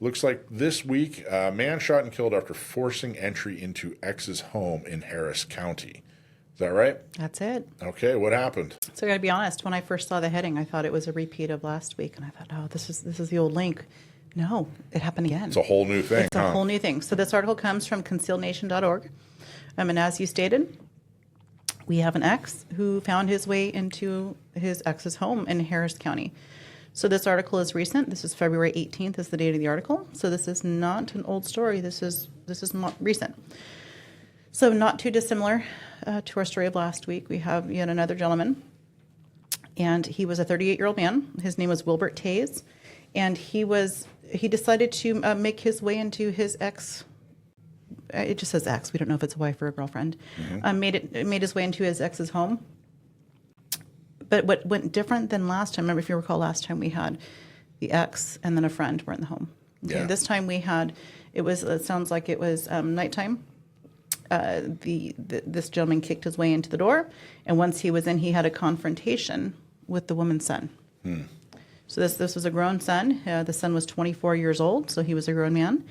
Looks like this week, a man shot and killed after forcing entry into ex's home in Harris County. Is that right? That's it. Okay, what happened? So I got to be honest. When I first saw the heading, I thought it was a repeat of last week, and I thought, oh, this is the old link. No, it happened again. It's a whole new thing. It's a whole new thing. So this article comes from concealnation.org, and as you stated, we have an ex who found his way into his ex's home in Harris County. So this article is recent. This is February 18th is the date of the article. So this is not an old story. This is not recent. So not too dissimilar to our story of last week. We have yet another gentleman, and he was a 38-year-old man. His name was Wilbert Tays, and he decided to make his way into his ex. It just says ex. We don't know if it's a wife or a girlfriend. Made his way into his ex's home. But what went different than last time, remember if you recall last time we had the ex and then a friend were in the home. Okay, Yeah. this time it sounds like it was nighttime. This gentleman kicked his way into the door, and once he was in, he had a confrontation with the woman's son. So this was a grown son. The son was 24 years old, so he was a grown man.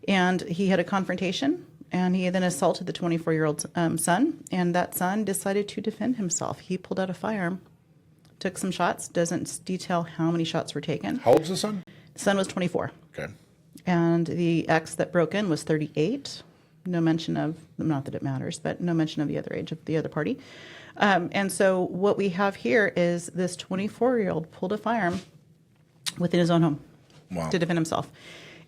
And he had a confrontation, and he then assaulted the 24-year-old son, and that son decided to defend himself. He pulled out a firearm, took some shots, doesn't detail how many shots were taken. How old's the son? The son was 24. Okay. And the ex that broke in was 38. No mention of, not that it matters, but no mention of the other age of the other party. And so what we have here is this 24-year-old pulled a firearm within his own home to defend himself.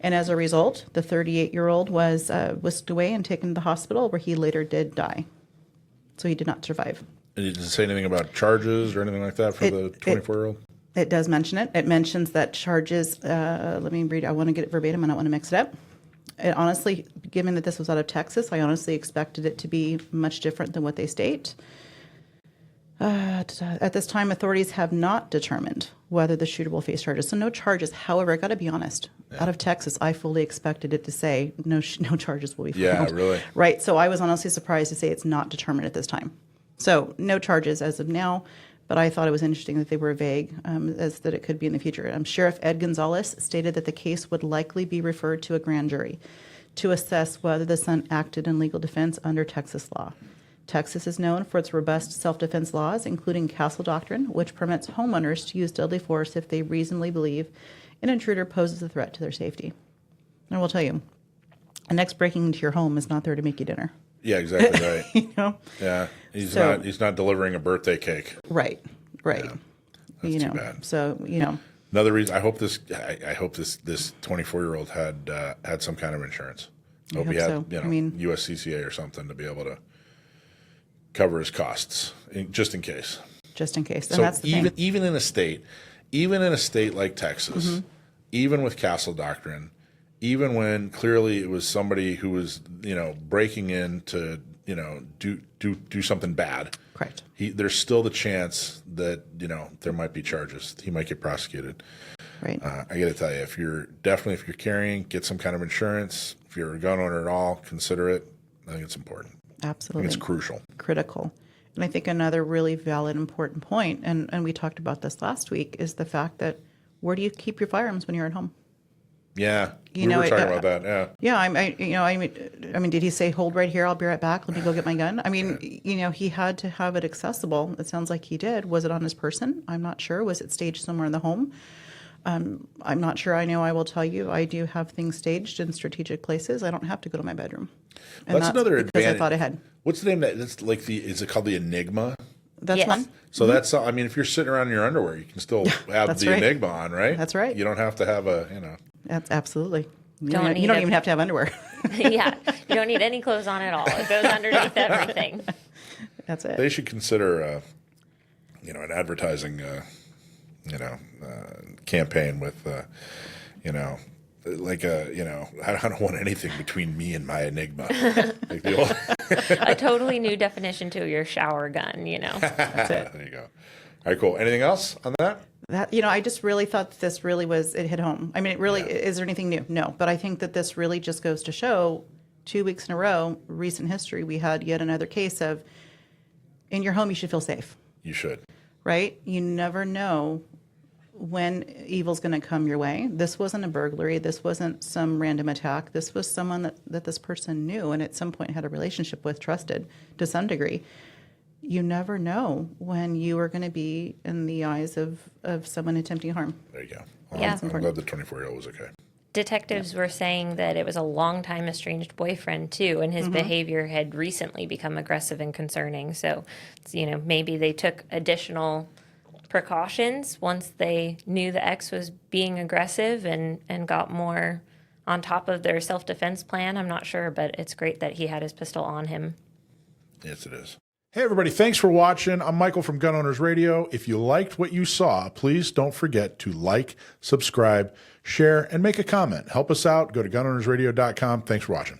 And as a result, the 38-year-old was whisked away and taken to the hospital, where he later did die. So he did not survive. It doesn't say anything about charges or anything like that for the 24-year-old? It does mention it. It mentions that charges, let me read, I want to get it verbatim, I don't want to mix it up. It honestly, given that this was out of Texas, I honestly expected it to be much different than what they state. At this time, authorities have not determined whether the shooter will face charges. So no charges. However, I got to be honest. Out of Texas, I fully expected it to say no charges will be filed. Yeah, really? Right. So I was honestly surprised to say it's not determined at this time. So no charges as of now. But I thought it was interesting that they were vague, as that it could be in the future. Sheriff Ed Gonzalez stated that the case would likely be referred to a grand jury to assess whether the son acted in legal defense under Texas law. Texas is known for its robust self-defense laws, including castle doctrine, which permits homeowners to use deadly force if they reasonably believe an intruder poses a threat to their safety. And I will tell you, an ex breaking into your home is not there to make you dinner. Yeah, exactly right. You know? Yeah, he's not delivering a birthday cake. Right. Yeah, that's too bad. So Another reason I hope this 24-year-old had some kind of insurance. I hope he had USCCA or something to be able to cover his costs just in case. Just in case. And So that's the thing. even in a state like Texas, even with castle doctrine, even when clearly it was somebody who was breaking in to do something bad. Correct. There's still the chance that there might be charges. He might get prosecuted. Right. I got to tell you, if you're carrying, get some kind of insurance. If you're a gun owner at all, consider it. I think it's important. Absolutely. I think it's crucial. Critical. And I think another really valid, important point, and we talked about this last week, is the fact that where do you keep your firearms when you're at home? Yeah, we were talking about that. Yeah. Yeah, I mean, did he say, "Hold right here, I'll be right back. Let me go get my gun"? I mean, he had to have it accessible. It sounds like he did. Was it on his person? I'm not sure. Was it staged somewhere in the home? I'm not sure. I know I will tell you, I do have things staged in strategic places. I don't have to go to my bedroom. And that's another advantage. Because I thought ahead. What's the name of that? That's like is it called the Enigma? That's one. So that's, I mean, if you're sitting around in your underwear, you can still have the right. Enigma on, right? That's right. You don't have to have That's absolutely. You Don't don't even have to have underwear. Yeah, you don't need any clothes on at all. It goes underneath everything. That's it. They should consider, an advertising, campaign with, I don't want anything between me and my Enigma. Like the old... A totally new definition to your shower gun, That's it. There you go. All right, cool. Anything else on that? That I just really thought that this really it hit home. I mean, it really is there anything new? No, but I think that this really just goes to show 2 weeks in a row, recent history, we had yet another case of in your home you should feel safe. You should. Right? You never know when evil's going to come your way. This wasn't a burglary. This wasn't some random attack. This was someone that this person knew and at some point had a relationship with, trusted to some degree. You never know when you are going to be in the eyes of someone attempting harm. There you go. Yeah. I'm glad the 24-year-old was okay. Detectives were saying that it was a long time estranged boyfriend too, and his behavior had recently become aggressive and concerning. So, maybe they took additional precautions once they knew the ex was being aggressive and got more on top of their self-defense plan. I'm not sure, but it's great that he had his pistol on him. Yes, it is. Hey, everybody. Thanks for watching. I'm Michael from Gun Owners Radio. If you liked what you saw, please don't forget to like, subscribe, share, and make a comment. Help us out. Go to gunownersradio.com. Thanks for watching.